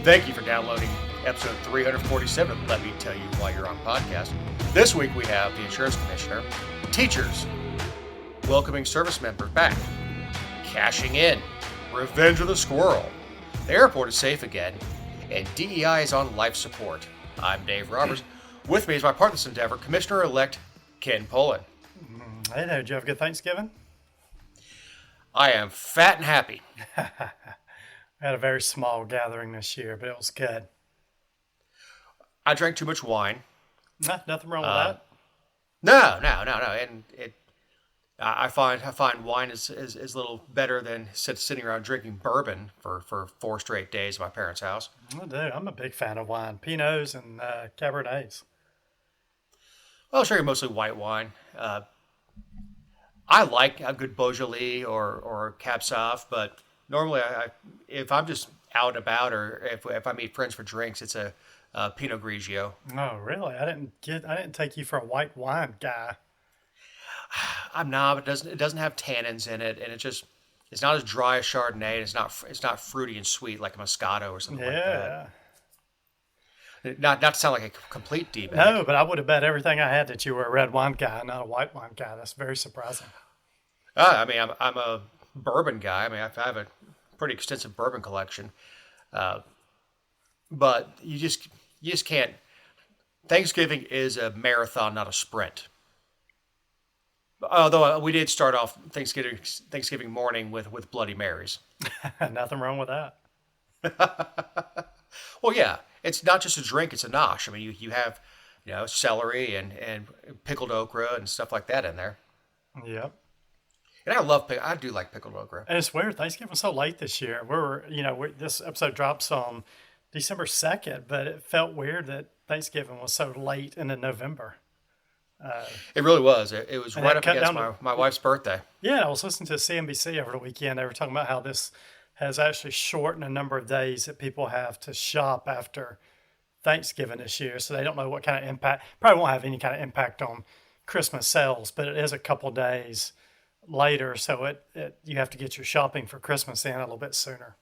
Thank you for downloading episode 347 of Let Me Tell You Why You're on Podcast. This week we have the insurance commissioner, teachers, welcoming service members back, cashing in, revenge of the squirrel, the airport is safe again, and DEI is on life support. I'm Dave Roberts. With me is my partner in this endeavor, Commissioner-elect Ken Pullen. Hey there, did you have a good Thanksgiving? I am fat and happy. We had a very small gathering this year, but it was good. I drank too much wine. Nothing wrong with that. No. And I find wine is a little better than sitting around drinking bourbon for 4 straight days at my parents' house. I do. I'm a big fan of wine. Pinots and Cabernets. Well, sure, mostly white wine. I like a good Beaujolais or Cab Sauv, but normally if I'm just out and about or if I meet friends for drinks, it's a Pinot Grigio. Oh, really? I didn't take you for a white wine guy. I'm not. It doesn't have tannins in it, and it's not as dry as Chardonnay, and it's not fruity and sweet like a Moscato or something like that. Not to sound like a complete D-bag. No, but I would have bet everything I had that you were a red wine guy, not a white wine guy. That's very surprising. I mean, I'm a bourbon guy. I mean, I have a pretty extensive bourbon collection, but you just can't. Thanksgiving is a marathon, not a sprint. Although we did start off Thanksgiving morning with Bloody Marys. Nothing wrong with that. Well, yeah, it's not just a drink; it's a nosh. I mean, you have celery and pickled okra and stuff like that in there. Yep. And I do like pickled okra. And it's weird. Thanksgiving was so late this year. This episode drops on December 2nd, but it felt weird that Thanksgiving was so late into November. It really was. It was right up against my wife's birthday. Yeah, I was listening to CNBC over the weekend. They were talking about how this has actually shortened a number of days that people have to shop after Thanksgiving this year. So they don't know what kind of impact. Probably won't have any kind of impact on Christmas sales, but it is a couple days later. So you have to get your shopping for Christmas in a little bit sooner.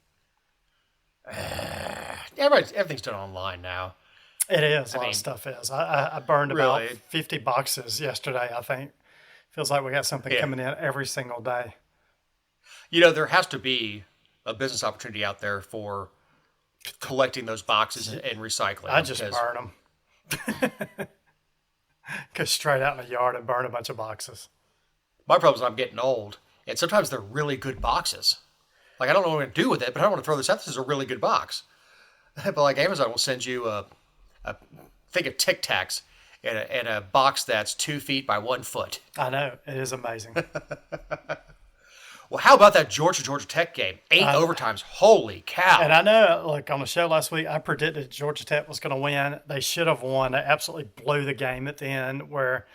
Everything's done online now. It is. A lot of stuff is. I burned about really? 50 boxes yesterday, I think. Feels like we got something coming in every single day. There has to be a business opportunity out there for collecting those boxes and recycling. I just burn them. Go straight out in the yard and burn a bunch of boxes. My problem is I'm getting old, and sometimes they're really good boxes. Like, I don't know what I'm going to do with it, but I don't want to throw this out. This is a really good box. But like Amazon will send you a thing of Tic Tacs in a box that's 2 feet by 1 foot. I know. It is amazing. Well, how about that Georgia Tech game? 8 overtimes. Holy cow. And I know, like on the show last week, I predicted Georgia Tech was going to win. They should have won. They absolutely blew the game at the end where,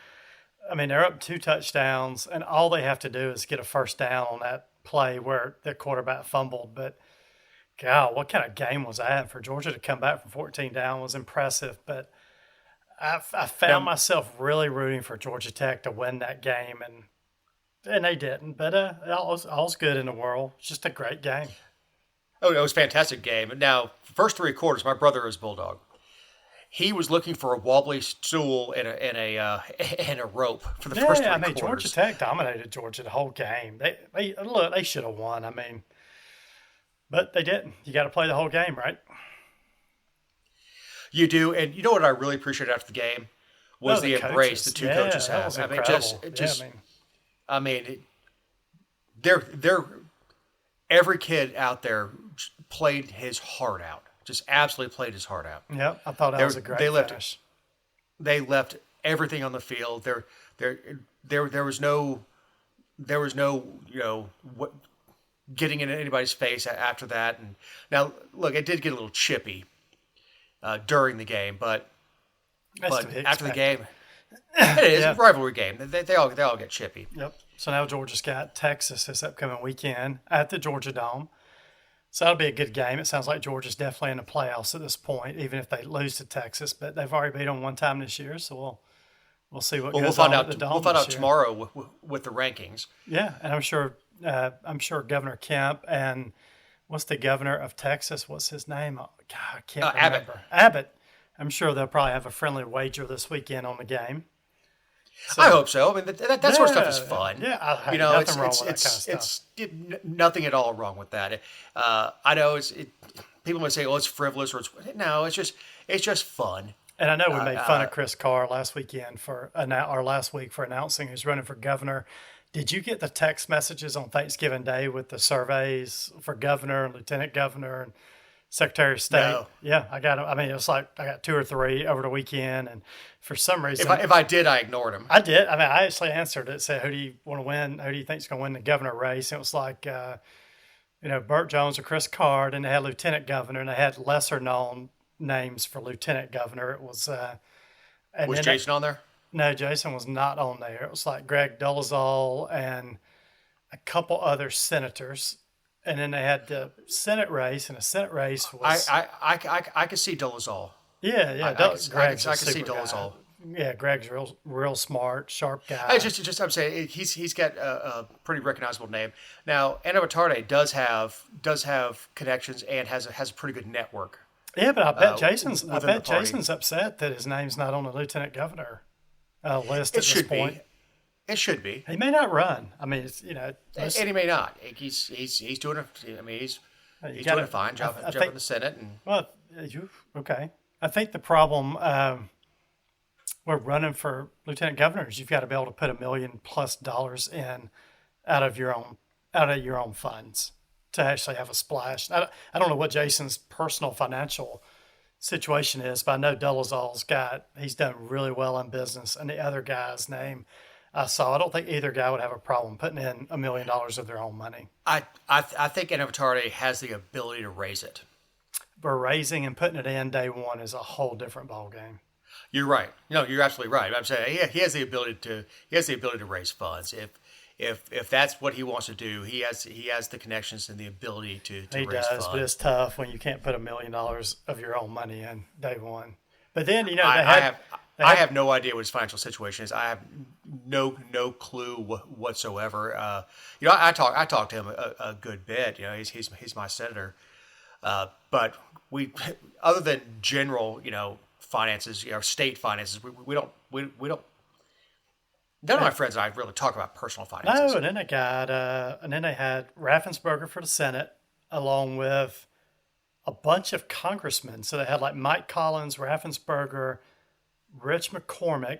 I mean, they're up 2 touchdowns, and all they have to do is get a first down on that play where the quarterback fumbled. But, God, what kind of game was that? For Georgia to come back from 14 down was impressive. But I found myself really rooting for Georgia Tech to win that game, and they didn't. But all's good in the world. It's just a great game. Oh, it was a fantastic game. Now, first 3 quarters, my brother is Bulldog. He was looking for a wobbly stool and a rope for the first 3 quarters. Georgia Tech dominated Georgia the whole game. They should have won. I mean, but they didn't. You got to play the whole game, right? You do, and you know what I really appreciated after the game was the embrace the 2 coaches had. That was incredible. I mean, they're every kid out there played his heart out. Just absolutely played his heart out. Yep, I thought that was a great finish. They left everything on the field. There was no getting in anybody's face after that. And now, look, it did get a little chippy during the game, but after the game, it is a rivalry game. They all get chippy. Yep. So now Georgia's got Texas this upcoming weekend at the Georgia Dome. So that'll be a good game. It sounds like Georgia's definitely in the playoffs at this point, even if they lose to Texas. But they've already beat them one time this year, so we'll see what goes on at the Dome. We'll find out tomorrow with the rankings. Yeah, and I'm sure Governor Kemp and what's the governor of Texas? What's his name? Oh, God, I can't Abbott. remember. Abbott. I'm sure they'll probably have a friendly wager this weekend on the game. So, I hope so. I mean, that sort of stuff is fun. Yeah, you know, nothing wrong with that kind of stuff. Nothing at all wrong with that. I know people might say, "Oh, it's frivolous," or it's just fun. And I know we made fun of Chris Carr last weekend last week for announcing he's running for governor. Did you get the text messages on Thanksgiving Day with the surveys for governor and lieutenant governor and Secretary of State? No. Yeah, I got them. I mean, it was like I got 2 or 3 over the weekend, and for some reason, If I did, I ignored them. I did. I mean, I actually answered it. It said, "Who do you want to win? Who do you think is going to win the governor race?" And it was like, Burt Jones or Chris Carr, and they had lieutenant governor, and they had lesser known names for lieutenant governor. It was. Was Jason on there? No, Jason was not on there. It was like Greg Dolezal and a couple other senators. And then they had the Senate race, and the Senate race was... I could see Dolezal. Yeah. I can see Dolezal. Yeah, Greg's real smart, sharp guy. I'm saying he's got a pretty recognizable name. Now, Anna Batarde does have connections and has a pretty good network. Yeah, but I bet Jason's upset that his name's not on the lieutenant governor list at this point. It should be. He may not run. I mean, and he may not. He's doing he's doing a fine job in the Senate. Okay. I think the problem we're running for lieutenant governors. You've got to be able to put $1 million+ in out of your own funds to actually have a splash. I don't know what Jason's personal financial situation is, but I know Dolezal's he's done really well in business, and the other guy's name I saw. I don't think either guy would have a problem putting in $1 million of their own money. I think Anna Batarde has the ability to raise it. But raising and putting it in day one is a whole different ballgame. You're right. No, you're absolutely right. I'm saying he has the ability to raise funds. If that's what he wants to do, he has the connections and the ability to raise funds. He does, but it's tough when you can't put $1 million of your own money in day one. But then I have no idea what his financial situation is. I have no clue whatsoever. I talked to him a good bit. He's my senator. But we, other than general, finances, state finances, we don't. None of my friends and I really talk about personal finances. No, and then they had Raffensperger for the Senate, along with a bunch of congressmen. So they had like Mike Collins, Raffensperger, Rich McCormick.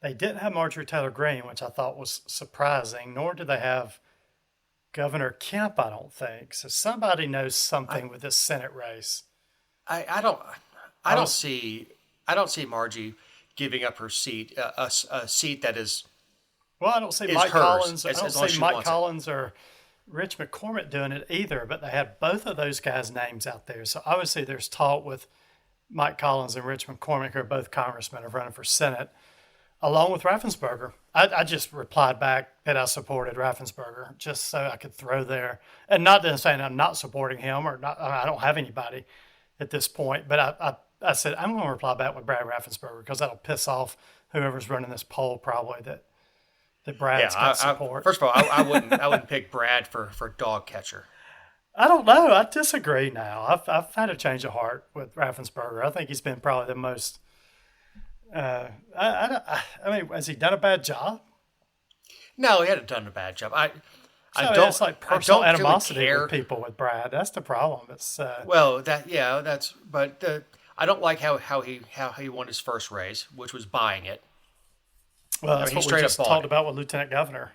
They didn't have Marjorie Taylor Greene, which I thought was surprising, nor did they have Governor Kemp, I don't think. So somebody knows something with this Senate race. I don't see Margie giving up her seat, a seat that is. Well, I don't see Mike Collins. I don't see Mike Collins or Rich McCormick doing it either. But they had both of those guys' names out there, so obviously there's talk with Mike Collins and Rich McCormick, who are both congressmen, of running for Senate, along with Raffensperger. I just replied back that I supported Raffensperger just so I could throw there, and not to saying I'm not supporting him or not. I don't have anybody at this point, but I said I'm going to reply back with Brad Raffensperger because that'll piss off whoever's running this poll probably that Brad's got support. First of all, I wouldn't pick Brad for dog catcher. I don't know. I disagree now. I've had a change of heart with Raffensperger. I think he's been probably the most. I mean, has he done a bad job? No, he hasn't done a bad job. It's like personal animosity with people with Brad. That's the problem. It's but I don't like how he won his first race, which was buying it. Well, that's what we just talked about with Lieutenant Governor.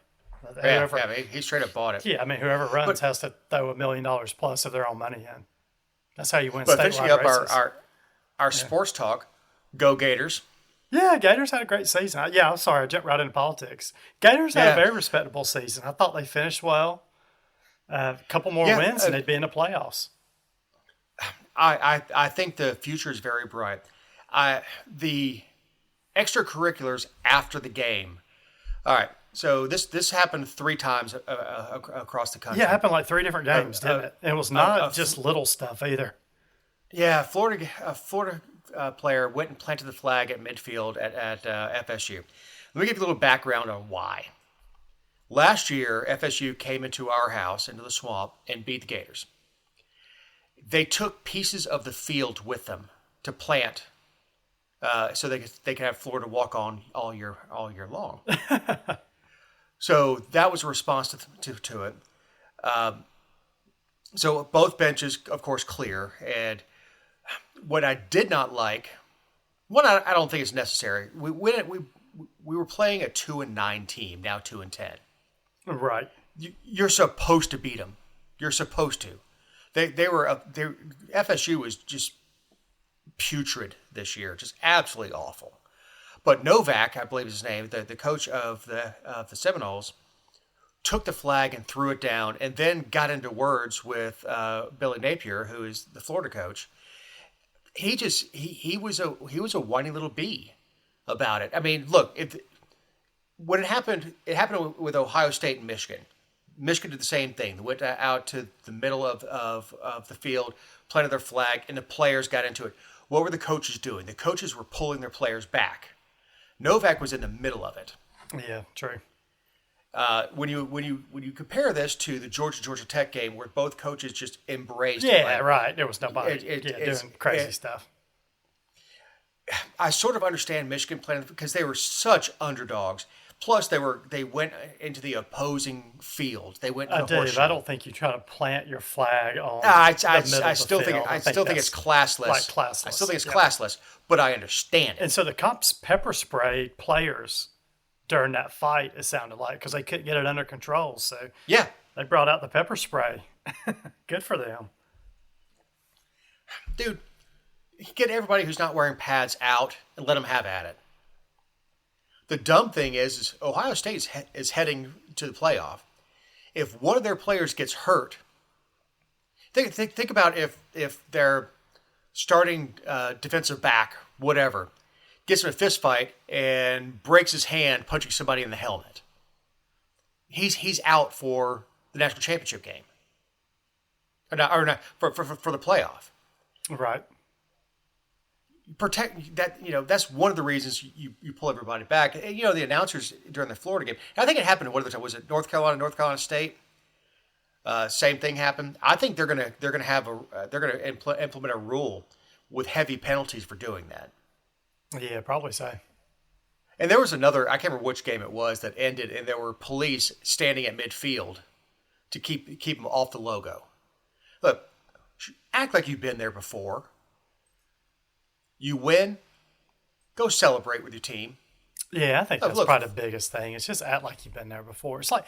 He straight up bought it. Yeah, I mean, whoever runs has to throw $1 million plus of their own money in. That's how you win statewide races. But finishing up our sports talk, go Gators. Yeah, Gators had a great season. I'm sorry, I jumped right into politics. Gators had a very respectable season. I thought they finished well. A couple more wins and they'd be in the playoffs. I think the future is very bright. The extracurriculars after the game. All right, so this happened 3 times across the country. Yeah, it happened like 3 different games, didn't it? It was not just little stuff either. Yeah, Florida player went and planted the flag at midfield at FSU. Let me give you a little background on why. Last year, FSU came into our house, into the swamp, and beat the Gators. they took pieces of the field with them to plant, so they could have floor to walk on all year long. So that was a response to it. So both benches, of course, clear. And what I did not like, I don't think it's necessary. We were playing a 2-9 team, now 2-10. Right. You're supposed to beat them. You're supposed to. FSU was just putrid this year, just absolutely awful. But Novak, I believe is his name, the coach of the Seminoles, took the flag and threw it down, and then got into words with Billy Napier, who is the Florida coach. He was a whiny little bee about it. I mean, look, when it happened with Ohio State and Michigan. Michigan did the same thing. They went out to the middle of the field, planted their flag, and the players got into it. What were the coaches doing? The coaches were pulling their players back. Novak was in the middle of it. Yeah, true. When you compare this to the Georgia Tech game, where both coaches just embraced, right. There was nobody doing crazy stuff. I sort of understand Michigan playing because they were such underdogs. Plus, they went into the opposing field. They went. I don't think you try to plant your flag on. I still think it's classless. Like classless. I still think it's classless, but I understand it. And so the cops pepper sprayed players during that fight. It sounded like because they couldn't get it under control. So yeah, they brought out the pepper spray. Good for them, dude. Get everybody who's not wearing pads out and let them have at it. The dumb thing is Ohio State is heading to the playoff. If one of their players gets hurt, think about if their starting defensive back, whatever, gets in a fist fight and breaks his hand punching somebody in the helmet. He's out for the national championship game, or not for the playoff. Right. Protect that, that's one of the reasons you pull everybody back. And, the announcers during the Florida game, and I think it happened one of the time. Was it North Carolina State? Same thing happened. I think they're gonna implement a rule with heavy penalties for doing that. Yeah, probably so. And there was another, I can't remember which game it was, that ended, and there were police standing at midfield to keep them off the logo. Look, act like you've been there before. You win, go celebrate with your team. Yeah, I think that's probably the biggest thing. It's just act like you've been there before. It's like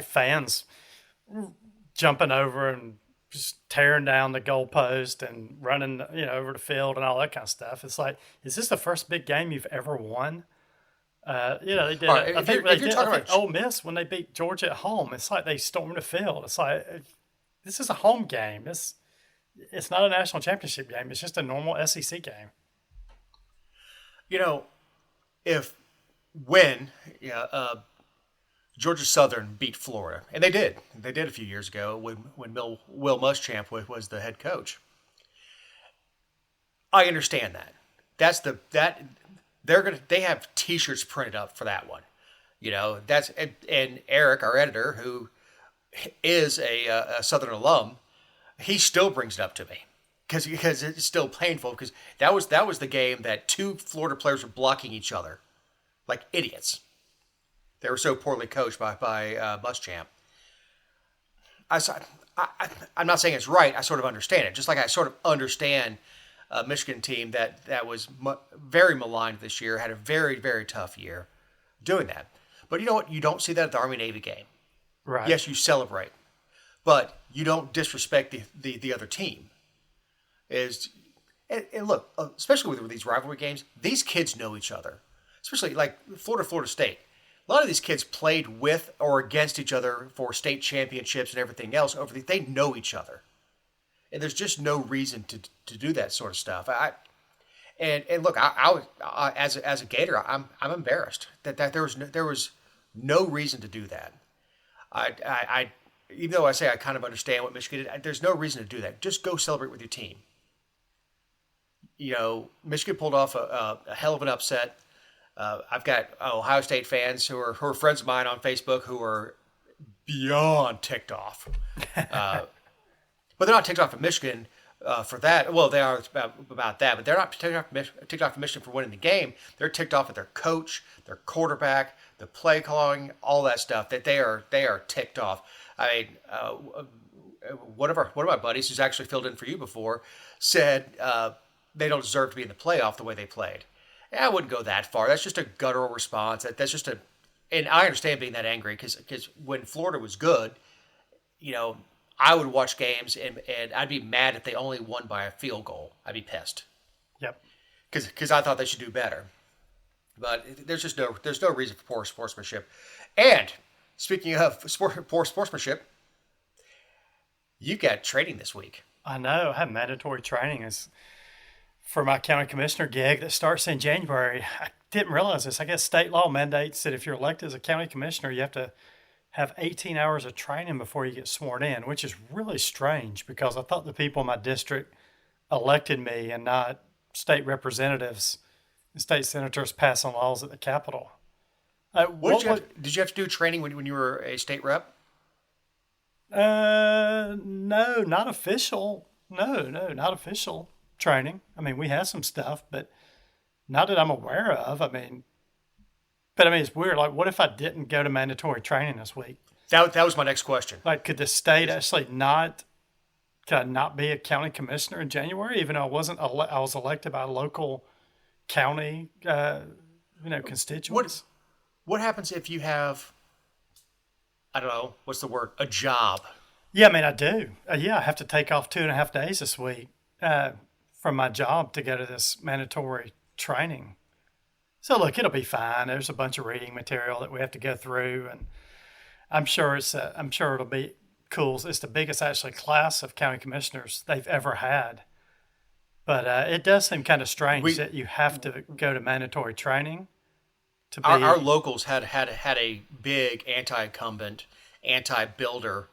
fans jumping over and just tearing down the goalpost and running, over the field and all that kind of stuff. It's like, is this the first big game you've ever won? They did. Right, I think Ole Miss, when they beat Georgia at home, it's like they stormed the field. It's like, this is a home game. It's not a national championship game. It's just a normal SEC game. When Georgia Southern beat Florida, and they did a few years ago when Will Muschamp was the head coach. I understand that. They have T-shirts printed up for that one. And Eric, our editor, who is a Southern alum, he still brings it up to me because it's still painful because that was the game that two Florida players were blocking each other like idiots. They were so poorly coached by Muschamp. I'm not saying it's right. I sort of understand it, just like I sort of understand a Michigan team that was very maligned this year, had a very, very tough year doing that. But you know what? You don't see that at the Army-Navy game. Right. Yes, you celebrate. But you don't disrespect the other team. And look, especially with these rivalry games, these kids know each other. Especially like Florida State. A lot of these kids played with or against each other for state championships and everything else. They know each other. And there's just no reason to do that sort of stuff. And look, I as a Gator, I'm embarrassed that there was no reason to do that. I even though I say I kind of understand what Michigan did, there's no reason to do that. Just go celebrate with your team. Michigan pulled off a hell of an upset. I've got Ohio State fans who are friends of mine on Facebook who are beyond ticked off. But they're not ticked off at Michigan. for that. Well, they are about that, but they're not ticked off commission for winning the game. They're ticked off at their coach, their quarterback, the play calling, all that stuff. That they are ticked off. I mean, one of my buddies who's actually filled in for you before said they don't deserve to be in the playoff the way they played. And I wouldn't go that far. That's just a guttural response. That's just a, and I understand being that angry because when Florida was good, I would watch games and I'd be mad if they only won by a field goal. I'd be pissed. Yep. Because I thought they should do better. But there's no reason for poor sportsmanship. And speaking of poor sportsmanship, you got training this week. I know. I have mandatory training is for my county commissioner gig that starts in January. I didn't realize this. I guess state law mandates that if you're elected as a county commissioner, you have to have 18 hours of training before you get sworn in, which is really strange because I thought the people in my district elected me and not state representatives and state senators passing laws at the Capitol. Did you have to do training when you were a state rep? No, not official. No, not official training. I mean, we had some stuff, but not that I'm aware of. But it's weird. Like, what if I didn't go to mandatory training this week? That was my next question. Like, could the state actually could I not be a county commissioner in January, even though I was elected by a local county, constituents? What happens if you have, I don't know, what's the word, a job? Yeah, I do. I have to take off 2.5 days this week from my job to go to this mandatory training. So look, it'll be fine. There's a bunch of reading material that we have to go through, and I'm sure it'll be cool. It's the biggest actually class of county commissioners they've ever had. But it does seem kind of strange that you have to go to mandatory training to be. Our locals had a big anti-incumbent, anti-builder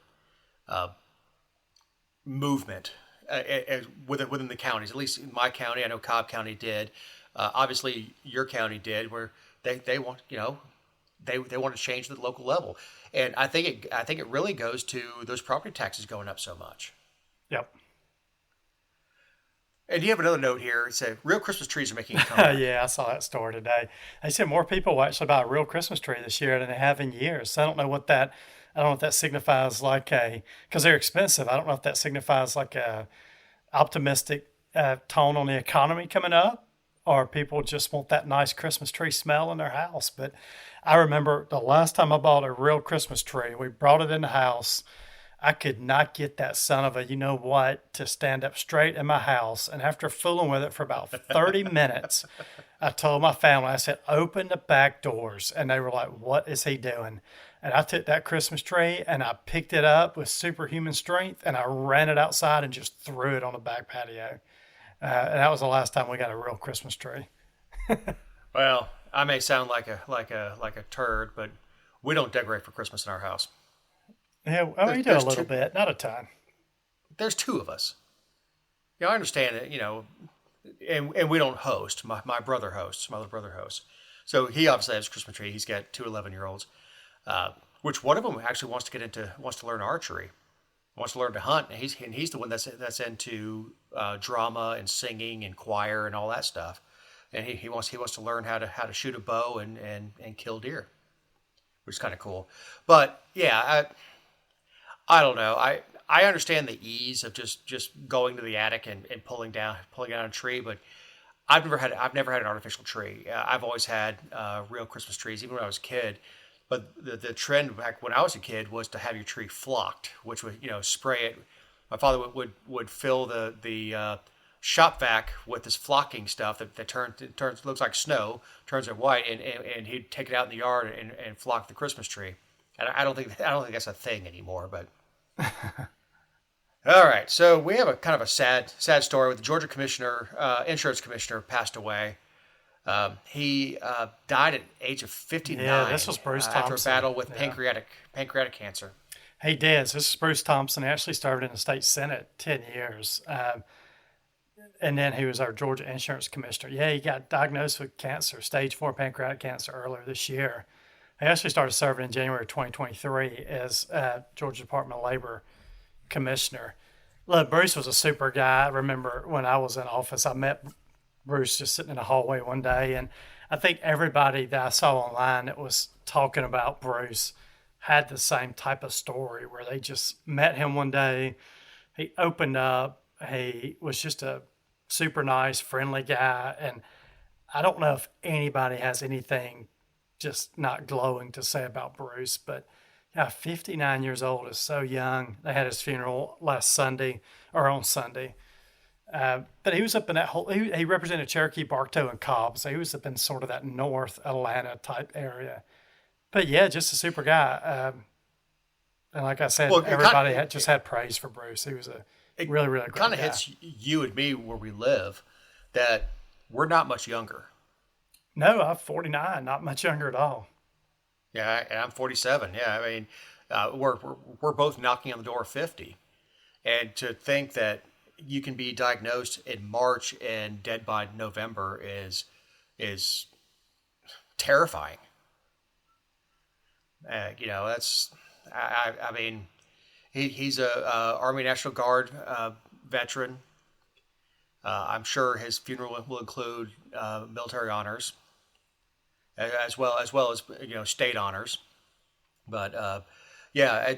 movement within the counties. At least in my county, I know Cobb County did. Obviously, your county did, where they want they want to change the local level, and I think it really goes to those property taxes going up so much. Yep. And you have another note here. It said real Christmas trees are making a comeback. Yeah, I saw that story today. They said more people will actually buy a real Christmas tree this year than they have in years. So I don't know if that signifies because they're expensive. I don't know if that signifies like a optimistic tone on the economy coming up, or people just want that nice Christmas tree smell in their house. But I remember the last time I bought a real Christmas tree, we brought it in the house. I could not get that son of a you-know-what to stand up straight in my house. And after fooling with it for about 30 minutes, I told my family, I said, open the back doors. And they were like, what is he doing? And I took that Christmas tree and I picked it up with superhuman strength and I ran it outside and just threw it on the back patio. And that was the last time we got a real Christmas tree. Well, I may sound like a turd, but we don't decorate for Christmas in our house. Yeah, we do a little bit, not a ton. There's two of us. I understand that, and we don't host. My brother hosts. My other brother hosts. So he obviously has a Christmas tree. He's got two 11-year-olds, which one of them actually wants to learn archery, wants to learn to hunt. And he's the one that's into drama and singing and choir and all that stuff. And he wants to learn how to shoot a bow and kill deer, which is kind of cool. But yeah, I don't know. I understand the ease of just going to the attic and pulling down a tree, but I've never had an artificial tree. I've always had real Christmas trees, even when I was a kid. But the trend back when I was a kid was to have your tree flocked, which would spray it. My father would fill the shop vac with this flocking stuff that looks like snow, turns it white, and he'd take it out in the yard and flock the Christmas tree. And I don't think that's a thing anymore, but. All right, so we have a kind of a sad story with the Georgia insurance commissioner passed away. He died at the age of 59. Yeah, this was Bruce Thompson. After a battle with pancreatic cancer. He did. This is Bruce Thompson. He actually served in the state senate 10 years. And then he was our Georgia insurance commissioner. Yeah, he got diagnosed with cancer, stage 4 pancreatic cancer earlier this year. He actually started serving in January 2023 as Georgia Department of Labor Commissioner. Look, Bruce was a super guy. I remember when I was in office, I met Bruce just sitting in the hallway one day, and I think everybody that I saw online that was talking about Bruce had the same type of story where they just met him one day. He opened up. He was just a super nice, friendly guy, and I don't know if anybody has anything just not glowing to say about Bruce, but yeah, 59 years old is so young. They had his funeral last Sunday or on Sunday. But he was up in that whole, he represented Cherokee, Bartow, and Cobb. So he was up in sort of that North Atlanta type area. But yeah, just a super guy. And like I said, Well, everybody just had praise for Bruce. He was a really, really great guy. Kind of hits you and me where we live that we're not much younger. No, I'm 49, not much younger at all. Yeah, and I'm 47. Yeah, I mean, we're both knocking on the door of 50, and to think that you can be diagnosed in March and dead by November is terrifying. That's I mean, he's a Army National Guard veteran. I'm sure his funeral will include military honors, as well as state honors. But yeah,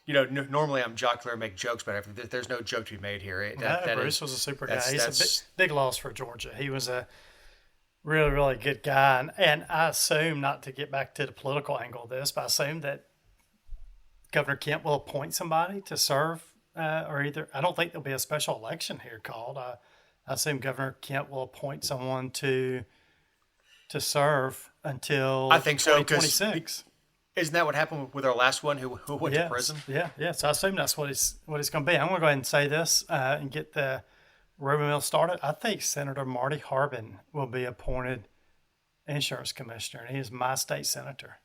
normally I'm jocular and make jokes, but there's no joke to be made here. Bruce was a super guy. He's a big loss for Georgia. He was a really, really good guy. And I assume, not to get back to the political angle of this, but I assume that Governor Kent will appoint somebody to serve, I don't think there'll be a special election here called. I assume Governor Kent will appoint someone to serve until I think so, 2026. Isn't that what happened with our last one who went to prison? Yeah. So I assume that's what it's going to be. I'm going to go ahead and say this and get the rumor mill started. I think Senator Marty Harbin will be appointed insurance commissioner, and he is my state senator.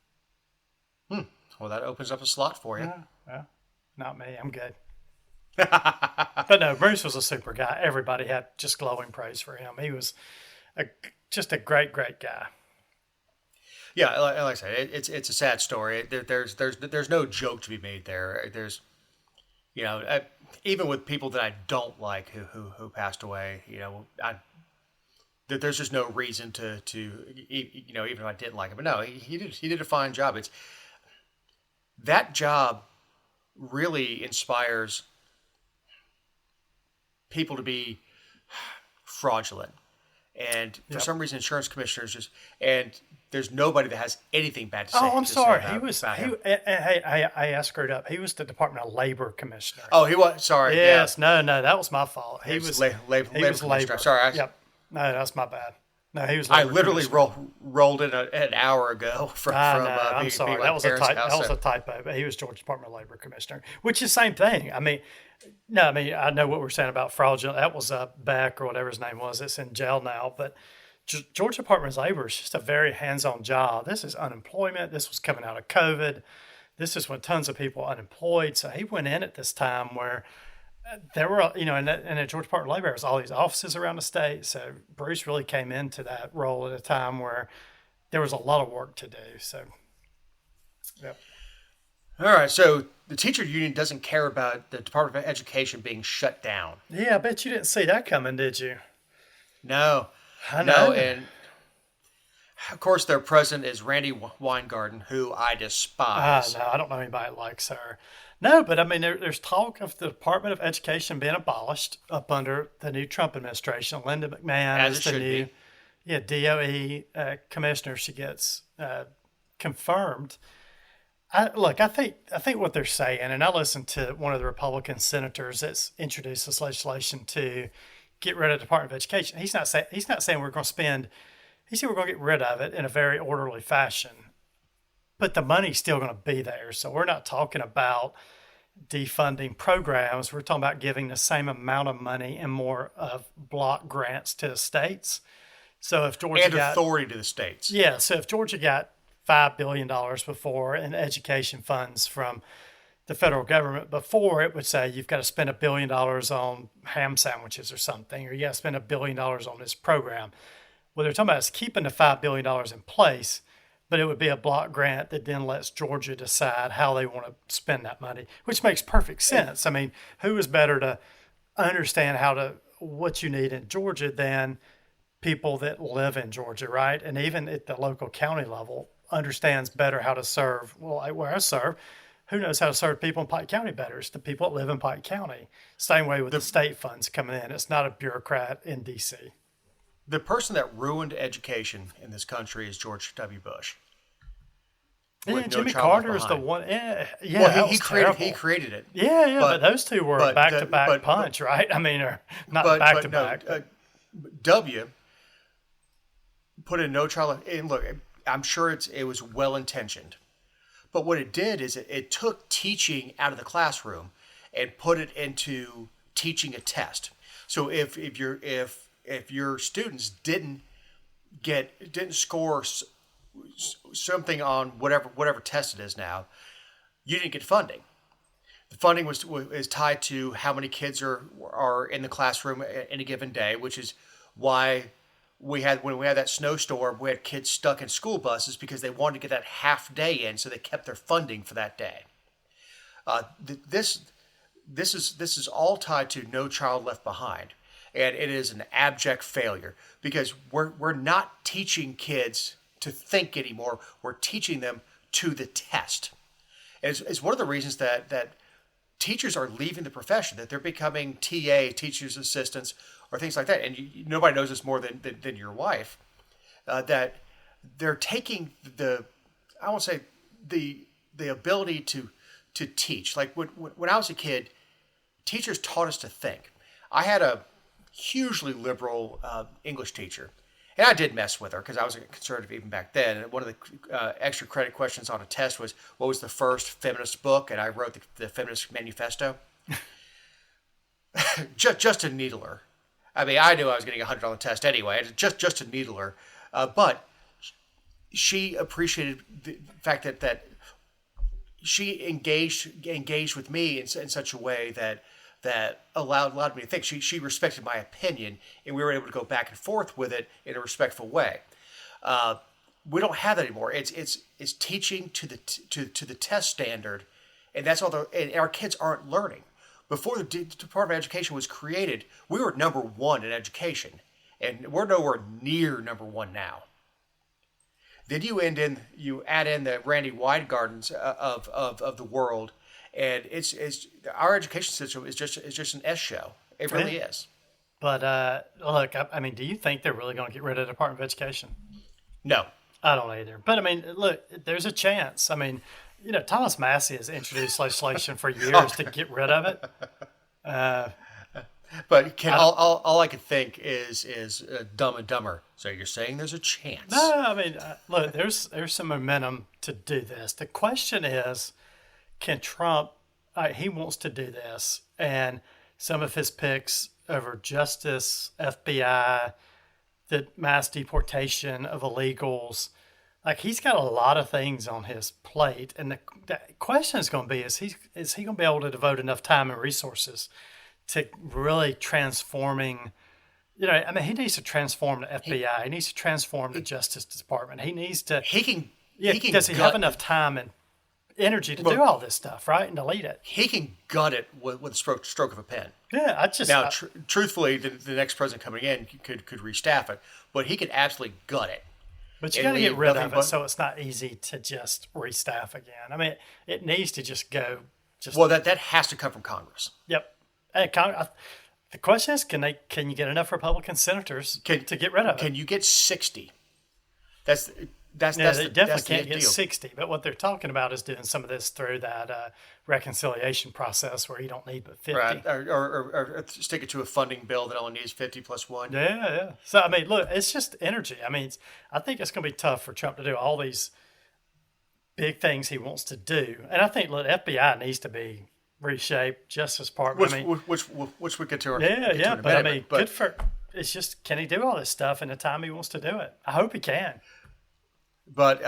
Well, that opens up a slot for you. Yeah, not me. I'm good. But no, Bruce was a super guy. Everybody had just glowing praise for him. He was just a great, great guy. Yeah, like I said, it's a sad story. There's no joke to be made there. There's, even with people that I don't like who passed away, there's just no reason to even if I didn't like him. But no, he did a fine job. That job really inspires people to be fraudulent. And for some reason, insurance commissioners there's nobody that has anything bad to say. Oh, I'm sorry. I screwed up. He was the Department of Labor Commissioner. Oh, he was. Sorry. Yes. Yeah. No, that was my fault. He was Labor Commissioner. Sorry. Yep. No, that's my bad. No, he was. I literally rolled in an hour ago from. I'm sorry. That was a typo. But he was Georgia Department of Labor Commissioner, which is the same thing. I mean, I know what we're saying about fraudulent. That was Beck or whatever his name was. It's in jail now, but Georgia Department of Labor is just a very hands-on job. This is unemployment. This was coming out of COVID. This is when tons of people were unemployed. So he went in at this time where there were, in the Georgia Department of Labor, there was all these offices around the state. So Bruce really came into that role at a time where there was a lot of work to do. So, yeah. All right. So the teacher union doesn't care about the Department of Education being shut down. Yeah, I bet you didn't see that coming, did you? No. I know. No, and of course their president is Randy Weingarten, who I despise. No, I don't know anybody that likes her. No, but I mean, there's talk of the Department of Education being abolished up under the new Trump administration. Linda McMahon is the new DOE commissioner. She gets confirmed. I think what they're saying, and I listened to one of the Republican senators that's introduced this legislation to get rid of the Department of Education. He's not saying we're going to spend. He said we're going to get rid of it in a very orderly fashion, but the money's still going to be there. So we're not talking about defunding programs. We're talking about giving the same amount of money and more of block grants to the states. So if Georgia and authority to the states, so if Georgia got $5 billion before in education funds from the federal government, before it would say you've got to spend $1 billion on ham sandwiches or something, or you got to spend $1 billion on this program. What they're talking about is keeping the $5 billion in place, but it would be a block grant that then lets Georgia decide how they want to spend that money, which makes perfect sense. I mean, who is better to understand what you need in Georgia than people that live in Georgia, right? And even at the local county level, understands better how to serve. Well, like where I serve, who knows how to serve people in Pike County better? It's the people that live in Pike County. Same way with the state funds coming in. It's not a bureaucrat in D.C. The person that ruined education in this country is George W. Bush. Yeah, Jimmy Carter is the one. Yeah, well, he created it. Yeah, but those two were a back-to-back punch, right? I mean, or not back-to-back. W put in no child. And look, I'm sure it was well-intentioned. But what it did is it took teaching out of the classroom and put it into teaching a test. So if your students didn't score something on whatever test it is now, you didn't get funding. The funding is tied to how many kids are in the classroom in a given day, which is why when we had that snowstorm, we had kids stuck in school buses because they wanted to get that half day in, so they kept their funding for that day. This is all tied to No Child Left Behind, and it is an abject failure because we're not teaching kids to think anymore. We're teaching them to the test. And it's one of the reasons that teachers are leaving the profession, that they're becoming teachers assistants, or things like that. And nobody knows this more than your wife, that they're taking the ability to teach. Like when I was a kid, teachers taught us to think. I had a hugely liberal English teacher, and I did mess with her because I was a conservative even back then. And one of the extra credit questions on a test was, what was the first feminist book? And I wrote the Feminist Manifesto. just to needle her. I mean, I knew I was getting 100 on the test anyway, just to needle her. But she appreciated the fact that she engaged with me in such a way that allowed me to think. She respected my opinion, and we were able to go back and forth with it in a respectful way. We don't have that anymore. It's teaching to the test standard, and that's all. And our kids aren't learning. Before the Department of Education was created, we were number one in education, and we're nowhere near number one now. Then you add in the Randy Weidgardens of the world, and it's our education system is just an S show. It really is. But look, I mean, do you think they're really going to get rid of the Department of Education? No, I don't either. But I mean, look, there's a chance. I mean, Thomas Massey has introduced legislation for years to get rid of it. But all I could think is Dumb and Dumber. So you're saying there's a chance? No, I mean, look, there's some momentum to do this. The question is, can Trump? He wants to do this, and some of his picks over justice, FBI, the mass deportation of illegals. Like, he's got a lot of things on his plate, and the question is going to be: is he going to be able to devote enough time and resources to really transforming? I mean, he needs to transform the FBI. He needs to transform the Justice Department. He needs to. Does he have enough time and energy to do all this stuff, right, and to lead it? He can gut it with a stroke of a pen. Yeah, truthfully, the next president coming in could restaff it, but he could absolutely gut it. But you got to get rid of it so it's not easy to just restaff again. I mean, it needs to just go. Well, that has to come from Congress. Yep. And the question is, can you get enough Republican senators to get rid of it? Can you get 60? They definitely can't get 60. But what they're talking about is doing some of this through that reconciliation process where you don't need but 50. Right. Or stick it to a funding bill that only needs 50 plus one. Yeah. So, I mean, look, it's just energy. I mean, I think it's going to be tough for Trump to do all these big things he wants to do. And I think, look, FBI needs to be reshaped, Justice Department. Which we get to. But I mean, good for. It's just, can he do all this stuff in the time he wants to do it? I hope he can. But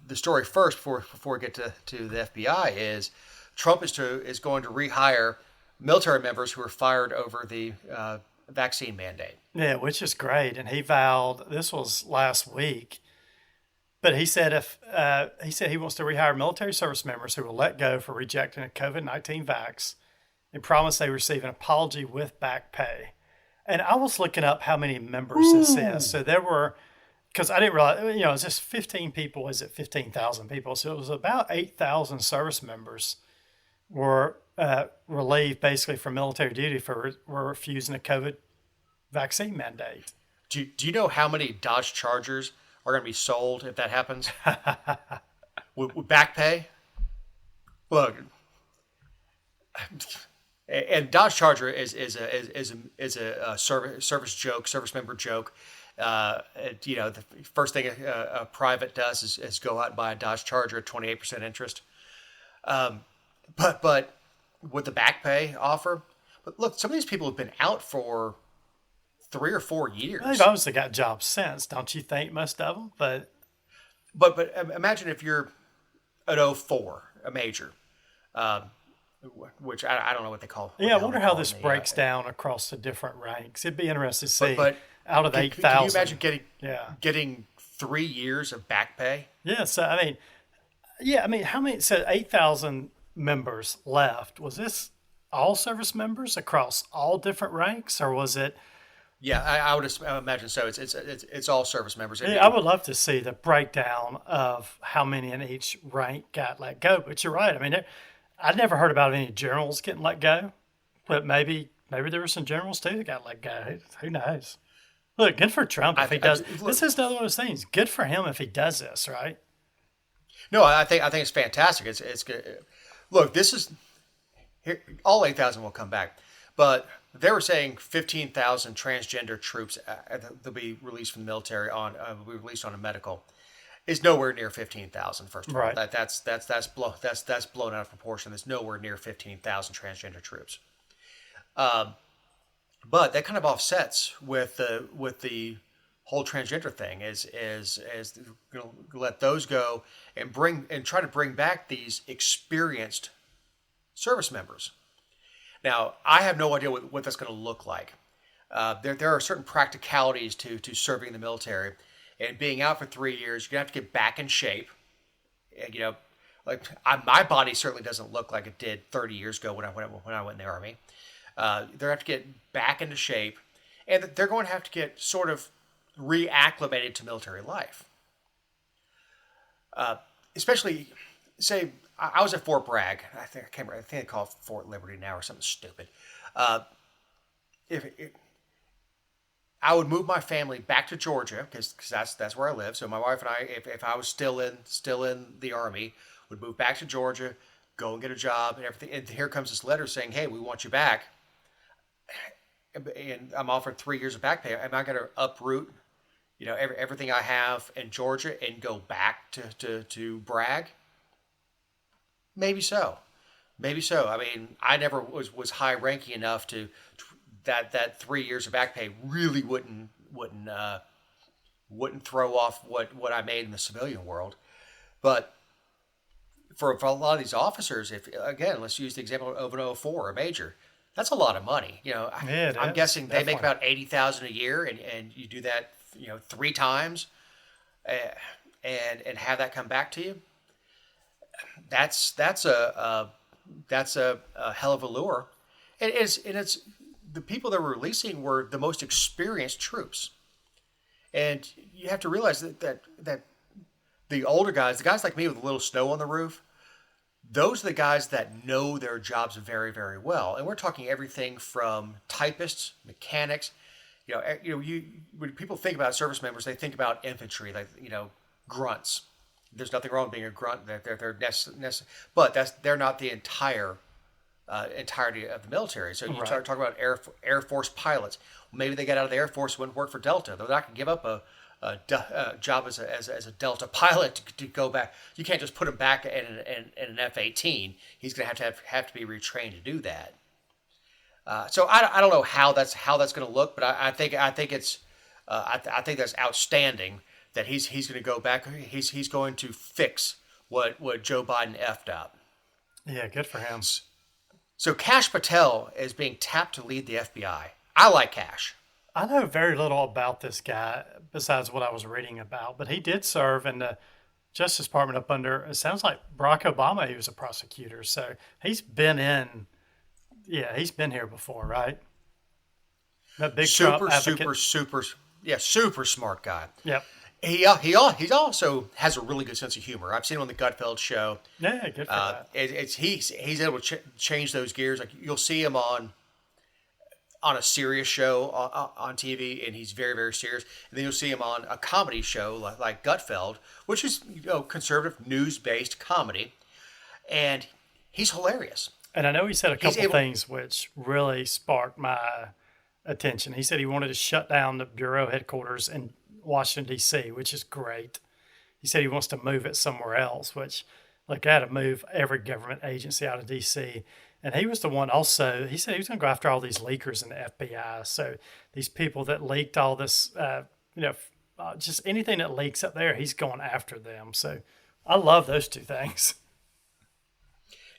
the story first, before we get to the FBI, is Trump is going to rehire military members who were fired over the vaccine mandate. Yeah, which is great. And he vowed, this was last week, But he said he wants to rehire military service members who were let go for rejecting a COVID-19 vax and promised they receive an apology with back pay. And I was looking up how many members this is. So there were, because I didn't realize, it's just 15 people. Is it 15,000 people? So it was about 8,000 service members were relieved basically from military duty for refusing a COVID vaccine mandate. Do you know how many Dodge Chargers are going to be sold if that happens? with back pay? Look, and Dodge Charger is a service member joke. The first thing a private does is go out and buy a Dodge Charger at 28% interest. But with the back pay offer, but look, some of these people have been out for 3 or 4 years. They've obviously got jobs since, don't you think? Most of them, but imagine if you're an 04, a major, which I don't know what they call. Yeah, I wonder how this breaks down across the different ranks. It'd be interesting to see. But out of 8,000, can you imagine getting 3 years of back pay? Yeah. So I mean, how many? So 8,000 members left. Was this all service members across all different ranks, or was it? Yeah, I would imagine so. It's all service members. Yeah, I would love to see the breakdown of how many in each rank got let go. But you're right. I mean, I'd never heard about any generals getting let go, but maybe there were some generals too that got let go. Who knows? Look, good for Trump if he does. This is another one of those things. Good for him if he does this, right? No, I think it's fantastic. It's good. Look, this is here. All 8,000 will come back, but they were saying 15,000 transgender troops they'll be released from the military will be released on a medical. Is nowhere near 15,000. First of all, right. That's blown out of proportion. There's nowhere near 15,000 transgender troops. But that kind of offsets with the whole transgender thing. Is going to let those go and try to bring back these experienced service members. Now, I have no idea what that's going to look like. There are certain practicalities to serving in the military. And being out for 3 years, you're going to have to get back in shape. And, my body certainly doesn't look like it did 30 years ago when I went in the Army. They're going to have to get back into shape. And they're going to have to get sort of reacclimated to military life. Especially, say, I was at Fort Bragg. I think they call it Fort Liberty now or something stupid. I would move my family back to Georgia because that's where I live. So my wife and I, if I was still in the Army, would move back to Georgia, go and get a job and everything. And here comes this letter saying, "Hey, we want you back." And I'm offered 3 years of back pay. Am I going to uproot, everything I have in Georgia and go back to Bragg? Maybe so. I mean, I never was high ranking enough to that 3 years of back pay really wouldn't throw off what I made in the civilian world. But for a lot of these officers, let's use the example of an 04, a major. That's a lot of money. I'm guessing they make about 80,000 a year, and you do that, 3 times, and have that come back to you. That's a hell of a lure, and it's the people that were releasing were the most experienced troops, and you have to realize that the older guys, the guys like me with a little snow on the roof, those are the guys that know their jobs very, very well, and we're talking everything from typists, mechanics. When people think about service members, they think about infantry, like grunts. There's nothing wrong with being a grunt. They're but they're not the entirety of the military. So you talk about Air Force pilots. Maybe they got out of the Air Force, wouldn't work for Delta. They're not going to give up a job as a Delta pilot to go back. You can't just put him back in an F-18. He's going to have to be retrained to do that. So I don't know how that's going to look, but I think it's I think that's outstanding. That he's going to go back. He's going to fix what Joe Biden effed up. Yeah, good for him. So Kash Patel is being tapped to lead the FBI. I like Kash. I know very little about this guy besides what I was reading about, but he did serve in the Justice Department up under, it sounds like Barack Obama, he was a prosecutor. So he's been he's been here before, right? That big Trump advocate. Super smart guy. Yep. He also has a really good sense of humor. I've seen him on the Gutfeld show. Yeah, good for that. He's able to change those gears. Like you'll see him on a serious show on TV, and he's very, very serious. And then you'll see him on a comedy show like Gutfeld, which is conservative news-based comedy, and he's hilarious. And I know he said a couple things which really sparked my attention. He said he wanted to shut down the bureau headquarters in Washington, D.C., which is great. He said he wants to move it somewhere else, which, like, they had to move every government agency out of D.C., and he was the one also, he said he was going to go after all these leakers in the FBI. So these people that leaked all this, just anything that leaks up there, he's going after them. So I love those two things.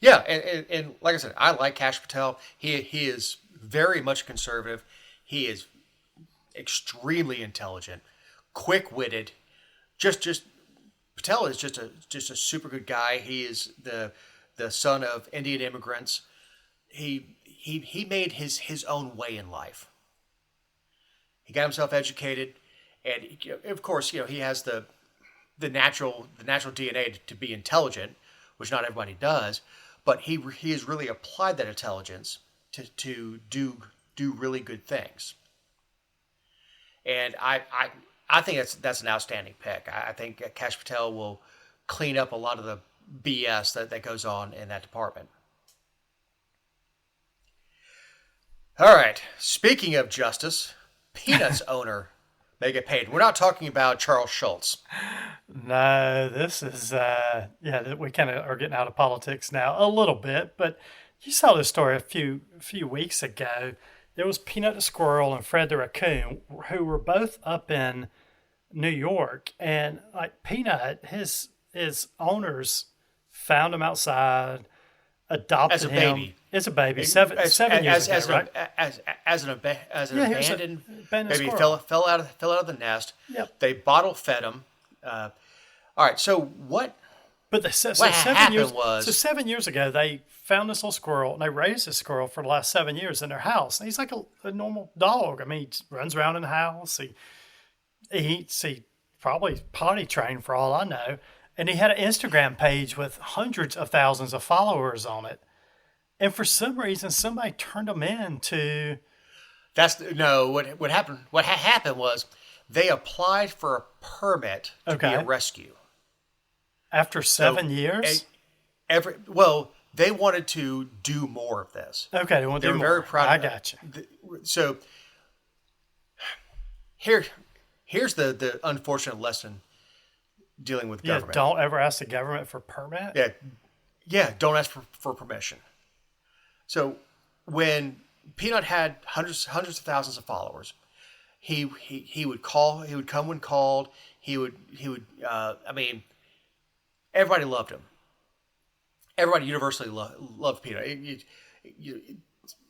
Yeah, and like I said, I like Kash Patel. He is very much conservative. He is extremely intelligent, quick-witted. Just Patel is just a super good guy. He is the son of Indian immigrants. He made his own way in life. He got himself educated, and of course, he has the natural DNA to be intelligent, which not everybody does. But he has really applied that intelligence to do really good things. And I think that's an outstanding pick. I think Kash Patel will clean up a lot of the BS that goes on in that department. All right. Speaking of justice, Peanuts owner may get paid. We're not talking about Charles Schultz. No, this is, we kind of are getting out of politics now a little bit, but you saw this story a few weeks ago. There was Peanut the Squirrel and Fred the Raccoon, who were both up in New York, and like Peanut, his owners found him outside, adopted him. As a baby. 7 years ago, right? As an abandoned baby, squirrel. fell out of the nest. Yep. They bottle fed him. All right. So what? But what 7 years ago, they found this little squirrel, and they raised this squirrel for the last 7 years in their house. And he's like a normal dog. I mean, he runs around in the house. He eats. He probably potty trained for all I know. And he had an Instagram page with hundreds of thousands of followers on it. And for some reason, somebody turned him in to... What happened? What happened was they applied for a permit to be a rescue. After 7 years? They wanted to do more of this. Okay, they wanted to do more. Very proud. I got you. So here's the unfortunate lesson dealing with government. Don't ever ask the government for permit. Yeah. Don't ask for permission. So when Peanut had hundreds of thousands of followers, he would call. He would come when called. He would. Everybody loved him. Everybody universally loved Peanut.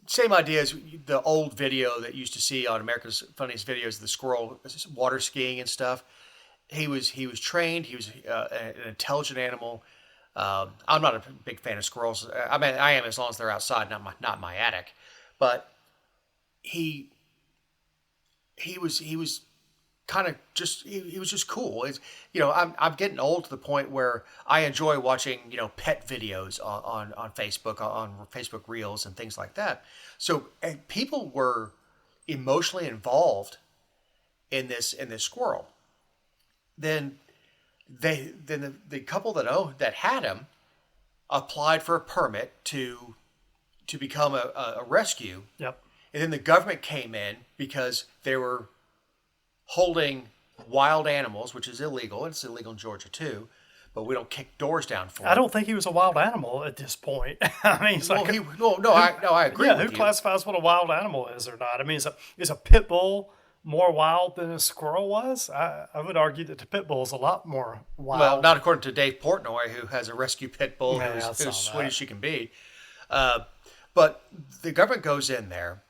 Same idea as the old video that you used to see on America's Funniest Videos, the squirrel water skiing and stuff. He was trained. He was an intelligent animal. I'm not a big fan of squirrels. I mean, I am as long as they're outside, not my attic. But he was kind of just he was just cool. I'm getting old to the point where I enjoy watching pet videos on Facebook, on Facebook Reels and things like that. So people were emotionally involved in this squirrel. Then the couple that had him applied for a permit to become a rescue. Yep. And then the government came in because they were holding wild animals, which is illegal. It's illegal in Georgia too, but we don't kick doors down for him. I don't think he was a wild animal at this point. I mean, it's like I agree. Yeah, who classifies what a wild animal is or not? I mean, is a pit bull more wild than a squirrel was? I would argue that the pit bull is a lot more wild. Well, not according to Dave Portnoy, who has a rescue pit bull who's sweet as she can be. But the government goes in there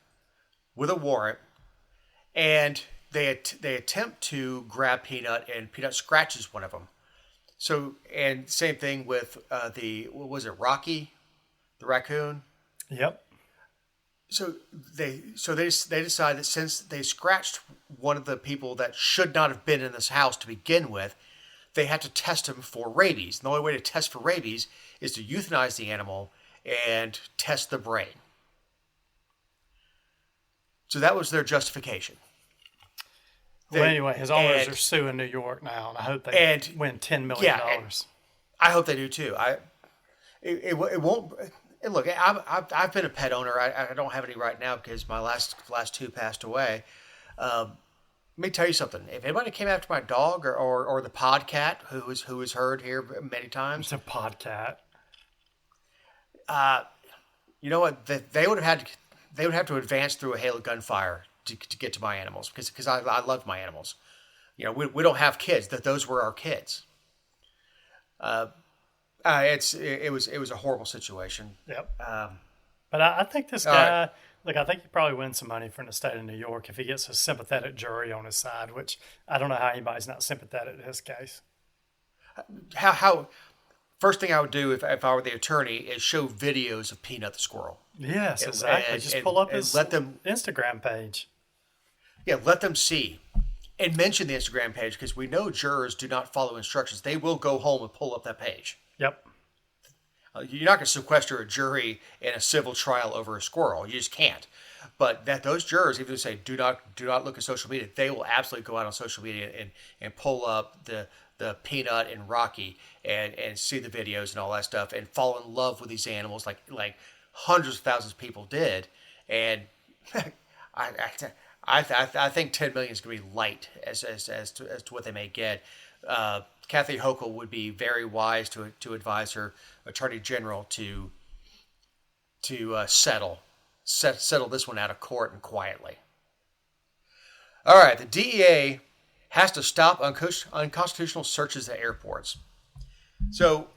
with a warrant, and they attempt to grab Peanut, and Peanut scratches one of them. So, and same thing with what was it, Rocky, the raccoon? Yep. So they decide that since they scratched one of the people that should not have been in this house to begin with, they had to test him for rabies. And the only way to test for rabies is to euthanize the animal and test the brain. So that was their justification. Well, anyway, his owners are suing New York now, and I hope they win $10 million. I hope they do too. It won't. And look, I've been a pet owner. I don't have any right now because my last two passed away. Let me tell you something. If anybody came after my dog or the podcat, who was heard here many times, it's a podcat. You know what? They would have to advance through a hail of gunfire to get to my animals because I love my animals. You know, we don't have kids. Those were our kids. It was a horrible situation. Yep. But I think this guy, I think he probably wins some money from the state of New York if he gets a sympathetic jury on his side, which I don't know how anybody's not sympathetic to his case. How first thing I would do if I were the attorney is show videos of Peanut the squirrel. Yes, exactly. Just pull up his Instagram page. Yeah, let them see. And mention the Instagram page because we know jurors do not follow instructions. They will go home and pull up that page. Yep. You're not going to sequester a jury in a civil trial over a squirrel. You just can't. But those jurors, even if they say do not look at social media, they will absolutely go out on social media and pull up the Peanut and Rocky and see the videos and all that stuff and fall in love with these animals like hundreds of thousands of people did. And I think 10 million is going to be light as to what they may get. Kathy Hochul would be very wise to advise her attorney general to settle this one out of court and quietly. All right, the DEA has to stop unconstitutional searches at airports. So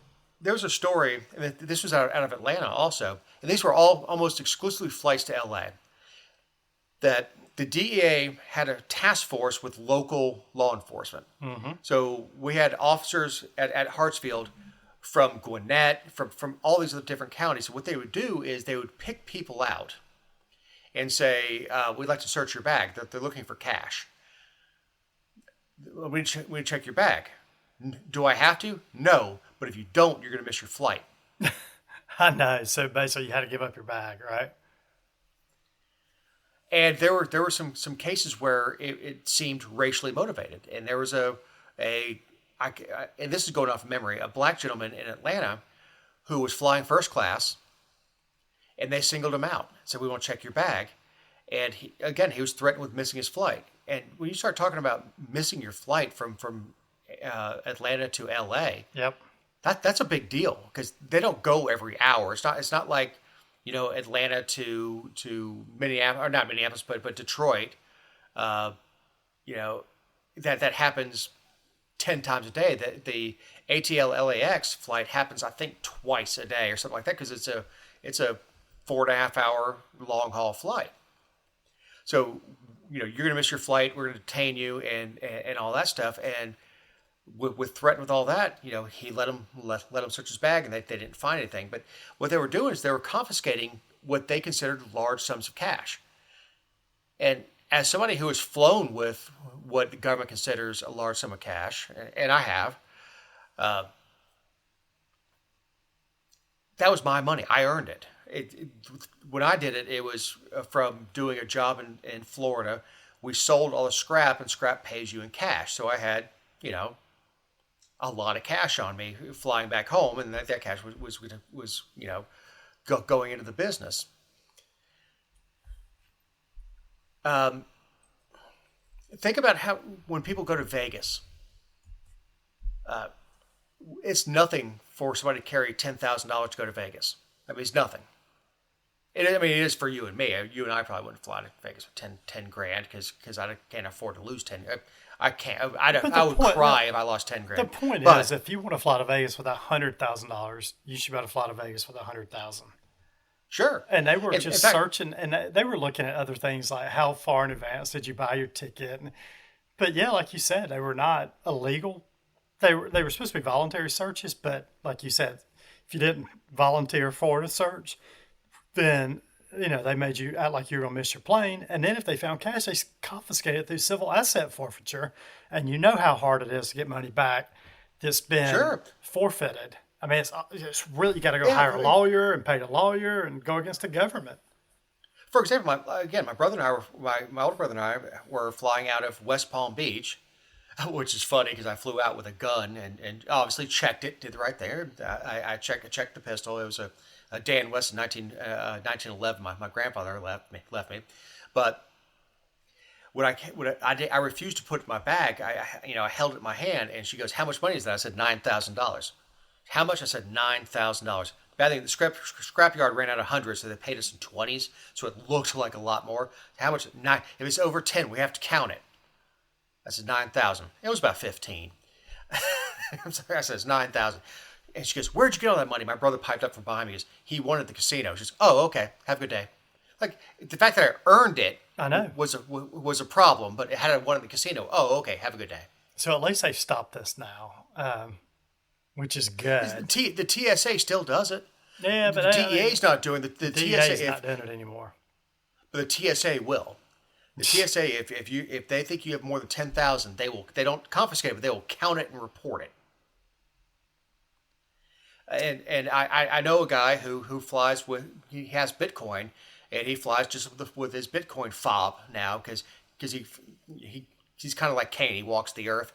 there was a story, and this was out of Atlanta also, and these were all almost exclusively flights to LA, that the DEA had a task force with local law enforcement. Mm-hmm. So we had officers at Hartsfield from Gwinnett, from all these other different counties. So what they would do is they would pick people out and say, we'd like to search your bag. They're looking for cash. We check your bag. Do I have to? No. But if you don't, you're going to miss your flight. I know. So basically you had to give up your bag, right? And there were some cases where it seemed racially motivated. And there was and this is going off memory, a black gentleman in Atlanta who was flying first class, and they singled him out. Said, we want to check your bag. And he was threatened with missing his flight. And when you start talking about missing your flight from Atlanta to LA, yep, that's a big deal because they don't go every hour. It's not like, you know, Atlanta to Minneapolis, or not Minneapolis, but Detroit. You know, that happens 10 times a day. The ATL LAX flight happens, I think, twice a day or something like that because it's a 4.5 hour long haul flight. So, you know, you're going to miss your flight. We're going to detain you and all that stuff. And with threatened with all that, you know, he let him search his bag, and they didn't find anything. But what they were doing is they were confiscating what they considered large sums of cash. And as somebody who has flown with what the government considers a large sum of cash, and I have, that was my money. I earned it. When I did it, it was from doing a job in Florida. We sold all the scrap, and scrap pays you in cash. So I had, you know, a lot of cash on me flying back home, and that cash was you know, going into the business. Think about how when people go to Vegas, it's nothing for somebody to carry $10,000 to go to Vegas. I mean, it's nothing. It is for you and me. You and I probably wouldn't fly to Vegas with 10 grand because I can't afford to lose 10. I can't. I would cry if I lost 10 grand. The point is, if you want to fly to Vegas with $100,000, you should be able to fly to Vegas with $100,000. Sure. And they were just searching, and they were looking at other things like how far in advance did you buy your ticket. But yeah, like you said, they were not illegal. they were supposed to be voluntary searches, but like you said, if you didn't volunteer for the search, then they made you act like you were gonna miss your plane. And then if they found cash, they confiscated it through civil asset forfeiture. And you know how hard it is to get money back that's been Sure. forfeited. I mean, it's really, you got to go Yeah, hire a lawyer and pay the lawyer and go against the government. For example, my brother and I my older brother and I were flying out of West Palm Beach, which is funny because I flew out with a gun and obviously checked it, did the right thing. I checked the pistol. It was a Dan West in 1911. My grandfather left me. But I refused to put it in my bag. I held it in my hand, and she goes, "How much money is that?" I said $9,000. How much? I said $9,000. Bad thing, the scrapyard ran out of hundreds, so they paid us in 20s, so it looked like a lot more. How much? If it's over 10, we have to count it. I said 9,000. It was about 15. I'm sorry, I said it's 9,000. And she goes, "Where'd you get all that money?" My brother piped up from behind me. He won at the casino. She goes, "Oh, okay. Have a good day." Like, the fact that I earned it, I know, was a problem, but had I won at the casino, oh, okay, have a good day. So at least they've stopped this now, which is good. The TSA still does it. Yeah, but the DEA's not doing the DEA's TSA. not doing it anymore. But the TSA will. The TSA, if they think you have more than 10,000, they don't confiscate it, but they will count it and report it. And I know a guy who flies he has Bitcoin, and he flies just with his Bitcoin fob now because he's kind of like Cain. He walks the earth.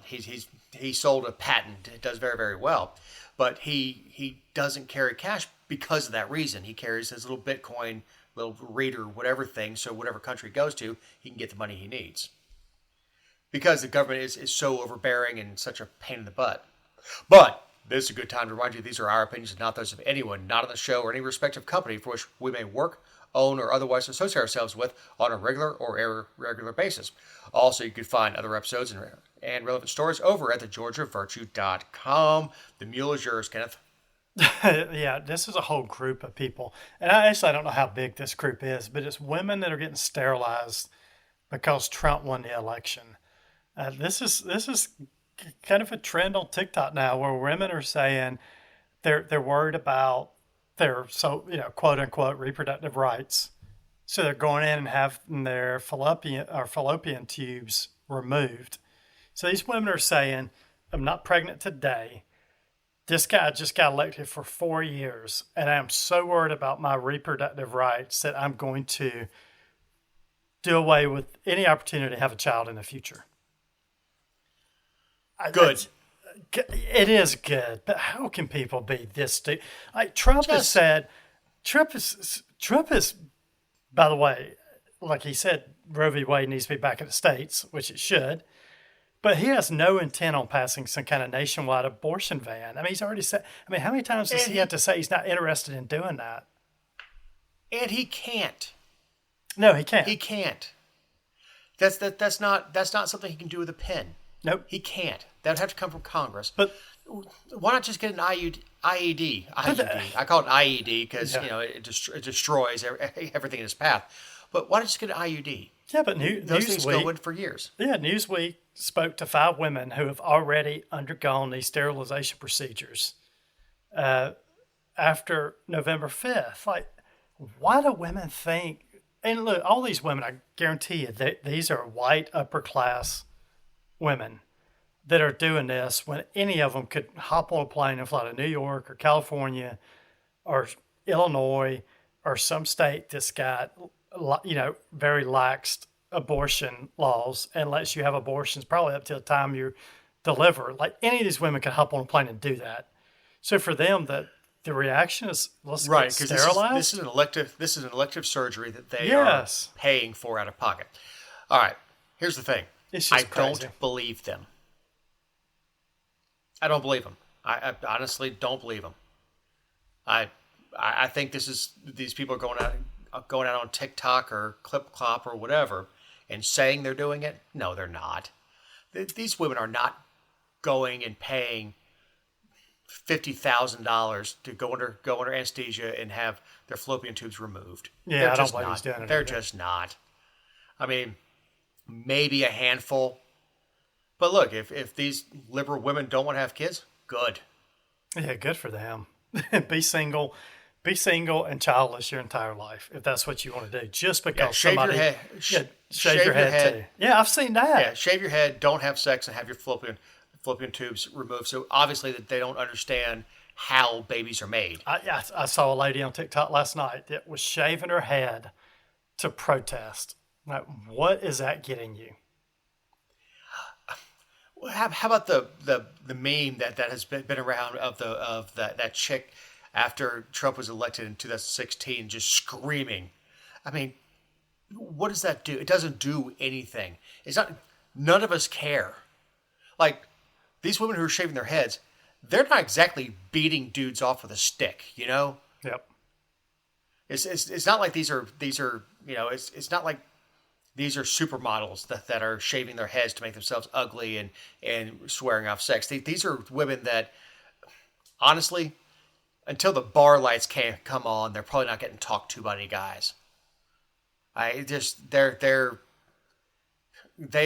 He sold a patent. It does very, very well, but he doesn't carry cash because of that reason. He carries his little Bitcoin, little reader, whatever thing, so whatever country he goes to, he can get the money he needs. Because the government is so overbearing and such a pain in the butt. But this is a good time to remind you these are our opinions and not those of anyone not on the show or any respective company for which we may work, own, or otherwise associate ourselves with on a regular or irregular basis. Also, you can find other episodes and relevant stories over at thegeorgiavirtue.com. The mule is yours, Kenneth. Yeah, this is a whole group of people. And I don't know how big this group is, but it's women that are getting sterilized because Trump won the election. This is kind of a trend on TikTok now where women are saying they're worried about their quote unquote reproductive rights. So they're going in and having their fallopian tubes removed. So these women are saying, "I'm not pregnant today. This guy just got elected for 4 years, and I'm so worried about my reproductive rights that I'm going to do away with any opportunity to have a child in the future." Good. It is good, but how can people be this stupid? Like Trump has said, Trump is, by the way, like he said, Roe v. Wade needs to be back in the States, which it should. But he has no intent on passing some kind of nationwide abortion ban. I mean, he's already said. I mean, how many times does he have to say he's not interested in doing that? And he can't. No, he can't. He can't. That's not something he can do with a pen. Nope. He can't. That would have to come from Congress. But why not just get an IED? I call it IED because it destroys everything in its path. But why not just get an IUD? Yeah, but those things go in for years. Yeah, Newsweek spoke to 5 women who have already undergone these sterilization procedures after November 5th. Like, why do women think? And look, all these women, I guarantee you, these are white upper class women that are doing this when any of them could hop on a plane and fly to New York or California or Illinois or some state that's got very laxed abortion laws and lets you have abortions probably up to the time you deliver. Like, any of these women could hop on a plane and do that. So for them, the reaction is, let's get sterilized. This is an elective surgery that they are paying for out of pocket. All right, here's the thing. I don't believe them. I don't believe them. I honestly don't believe them. I think these people are going out on TikTok or Clip Clop or whatever and saying they're doing it. No, they're not. These women are not going and paying $50,000 to go under anesthesia and have their fallopian tubes removed. Yeah, I don't believe he's doing it. They're just not. I mean, maybe a handful But look, if these liberal women don't want to have kids, good. Yeah, good for them. Be single. Be single and childless your entire life if that's what you want to do. Just Yeah, because shave somebody, your head. yeah, shave your head too. Yeah, I've seen that. Yeah, shave your head. Don't have sex and have your fallopian tubes removed. So obviously that they don't understand how babies are made. I saw a lady on TikTok last night that was shaving her head to protest. Like, what is that getting you? Well, how about the meme that has been around of that chick after Trump was elected in 2016, just screaming? I mean, what does that do? It doesn't do anything. It's not. None of us care. Like these women who are shaving their heads, they're not exactly beating dudes off with a stick. You know. Yep. It's not like these are it's not like these are supermodels that are shaving their heads to make themselves ugly and swearing off sex. These are women that, honestly, until the bar lights can't come on, they're probably not getting talked to by any guys. They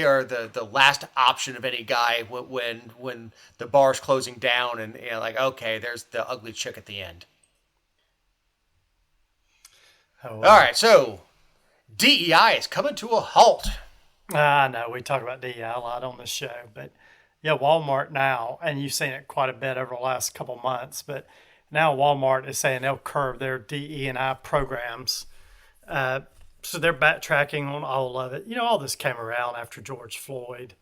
are the last option of any guy when the bar's closing down and like, okay, there's the ugly chick at the end. Oh, All right, so DEI is coming to a halt. I know we talk about DEI a lot on this show, but yeah, Walmart now, and you've seen it quite a bit over the last couple of months, but now Walmart is saying they'll curb their DE&I programs. So they're backtracking on all of it. You know, all this came around after George Floyd,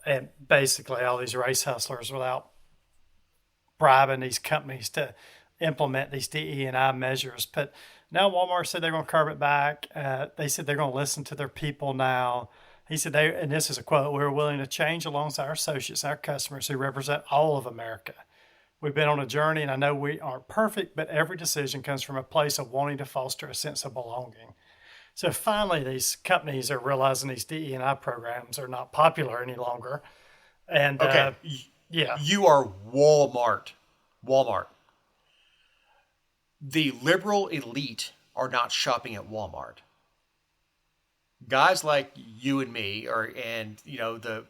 and basically all these race hustlers without bribing these companies to implement these DE&I measures. But now Walmart said they're going to curb it back. They said they're going to listen to their people now. He said, and this is a quote, "We're willing to change alongside our associates and our customers who represent all of America. We've been on a journey, and I know we aren't perfect, but every decision comes from a place of wanting to foster a sense of belonging." So finally, these companies are realizing these DE&I programs are not popular any longer. And Okay, yeah, you are Walmart. Walmart. The liberal elite are not shopping at Walmart. Guys like you and me, and the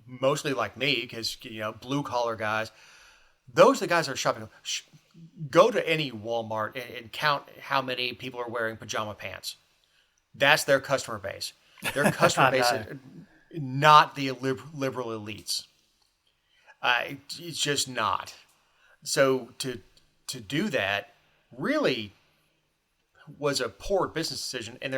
mostly like me, because blue collar guys, those are the guys that are shopping. Go to any Walmart and count how many people are wearing pajama pants. That's their customer base. Their customer base is not the liberal elites. It's just not. So to do that really was a poor business decision, and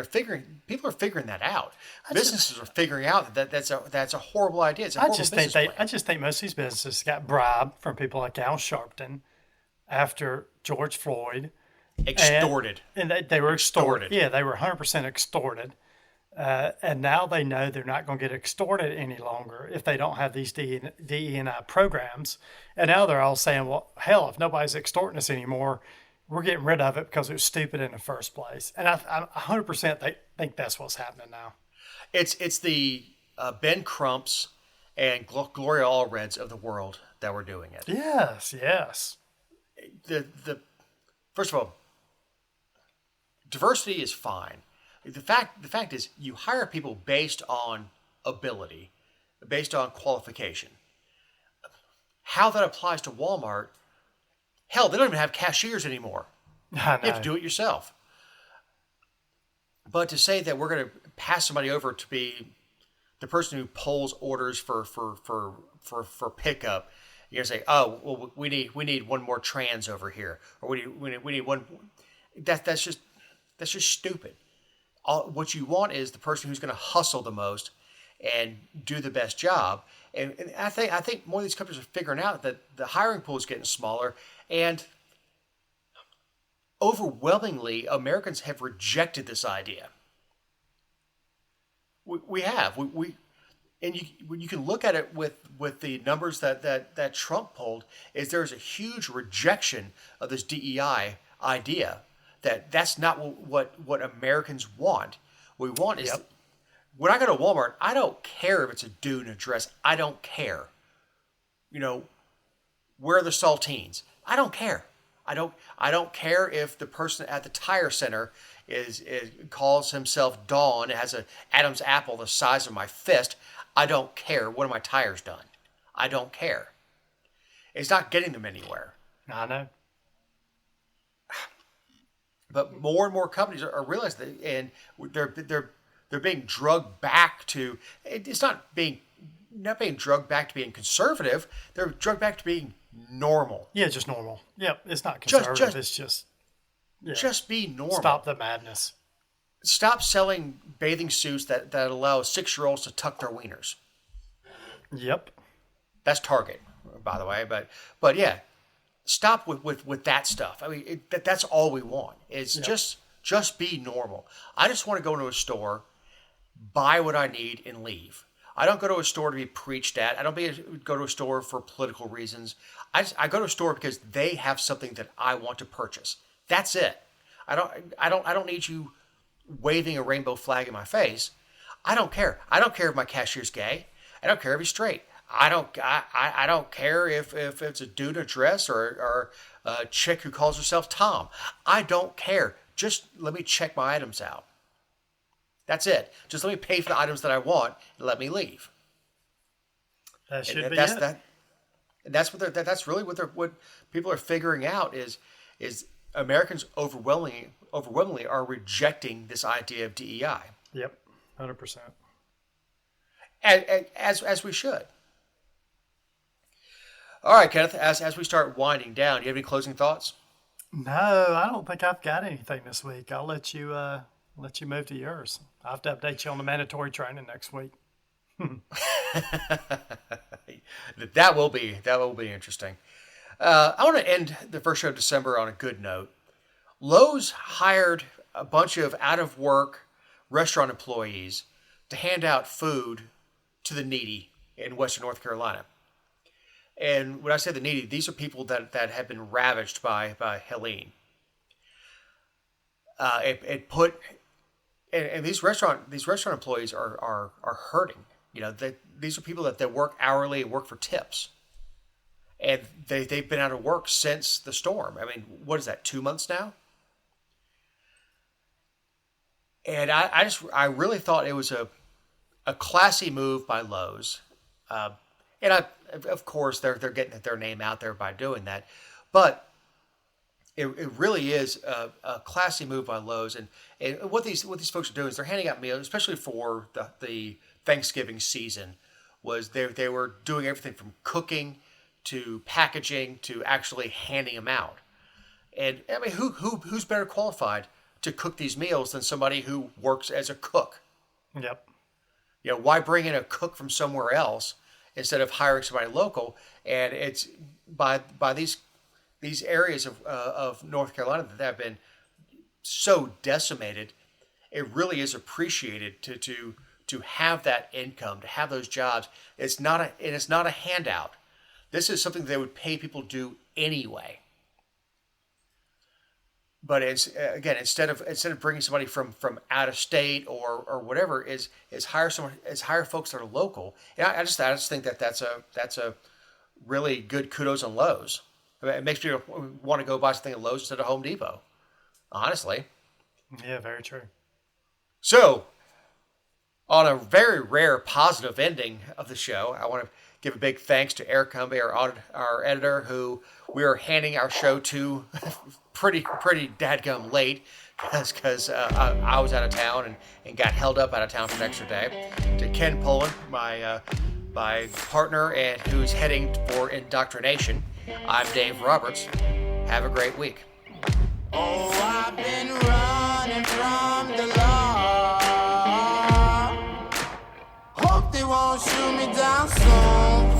people are figuring that out. Businesses are figuring out that that's a horrible idea. It's a horrible business plan. I just think most of these businesses got bribed from people like Al Sharpton after George Floyd. Extorted. And they were extorted. Yeah, they were 100% extorted. And now they know they're not going to get extorted any longer if they don't have these DE&I programs. And now they're all saying, well, hell, if nobody's extorting us anymore, we're getting rid of it because it was stupid in the first place. And I 100% think that's what's happening now. It's the Ben Crumps and Gloria Allreds of the world that were doing it. Yes. The first of all, diversity is fine. The fact is, you hire people based on ability, based on qualification. How that applies to Walmart, hell, they don't even have cashiers anymore. You have to do it yourself. But to say that we're going to pass somebody over to be the person who pulls orders for pickup, you're going to say, oh, well, we need one more trans over here, or we need one. That's just stupid. What you want is the person who's going to hustle the most and do the best job. And I think more of these companies are figuring out that the hiring pool is getting smaller, and overwhelmingly Americans have rejected this idea. We have. And you can look at it with the numbers that Trump polled, is there's a huge rejection of this DEI idea. That's not what Americans want. What we want is, when I go to Walmart, I don't care if it's a dude in a dress. I don't care. Where are the saltines? I don't care. I don't care if the person at the tire center is calls himself Dawn, has an Adam's apple the size of my fist. I don't care. What are my tires done? I don't care. It's not getting them anywhere. I know. But more and more companies are realizing that, and they're being drugged back to. It's not being drugged back to being conservative. They're drugged back to being normal. Yeah, just normal. Yep, it's not conservative. It's just be normal. Stop the madness. Stop selling bathing suits that allow 6-year-olds to tuck their wieners. Yep. That's Target, by the way. But yeah, stop with that stuff. I mean, that's all we want is just be normal. I just want to go into a store, buy what I need, and leave. I don't go to a store to be preached at. I don't go to a store for political reasons. I go to a store because they have something that I want to purchase. That's it. I don't need you waving a rainbow flag in my face. I don't care. I don't care if my cashier's gay. I don't care if he's straight. I don't care if it's a dude in a dress or a chick who calls herself Tom. I don't care. Just let me check my items out. That's it. Just let me pay for the items that I want and let me leave. That should be it. That's really what people are figuring out is Americans overwhelmingly are rejecting this idea of DEI. Yep, 100%. As we should. All right, Kenneth. As we start winding down, do you have any closing thoughts? No, I don't think I've got anything this week. I'll let you move to yours. I have to update you on the mandatory training next week. That will be interesting. I want to end the first show of December on a good note. Lowe's hired a bunch of out-of-work restaurant employees to hand out food to the needy in Western North Carolina. And when I say the needy, these are people that have been ravaged by Helene. And these restaurant employees are hurting. You know, these are people that work hourly and work for tips. And they've been out of work since the storm. I mean, what is that, 2 months now? And I really thought it was a classy move by Lowe's. And of course, they're getting their name out there by doing that. But it really is a classy move by Lowe's. And what these folks are doing is they're handing out meals, especially for the Thanksgiving season, was they were doing everything from cooking to packaging to actually handing them out. And I mean, who's better qualified to cook these meals than somebody who works as a cook? Yep. You know, why bring in a cook from somewhere else instead of hiring somebody local? And it's by these areas of North Carolina that have been so decimated. It really is appreciated to have that income, to have those jobs. It's not a handout. This is something they would pay people to do anyway. But it's again, instead of bringing somebody from out of state or whatever, is hire folks that are local. And I just think that's a really good kudos on Lowe's. I mean, it makes me want to go buy something at Lowe's instead of Home Depot. Honestly. Yeah, very true. So, on a very rare positive ending of the show, I want to give a big thanks to Eric Cumby, our editor, who we are handing our show to pretty dadgum late because I was out of town and got held up out of town for an extra day. To Ken Poland, my partner and who's heading for indoctrination, I'm Dave Roberts. Have a great week. Oh, I've been running from the law. Hope they won't shoot me down soon.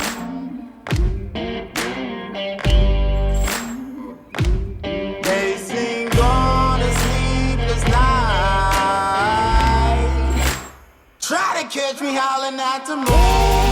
They sing on a sleepless night. Try to catch me howling at the moon.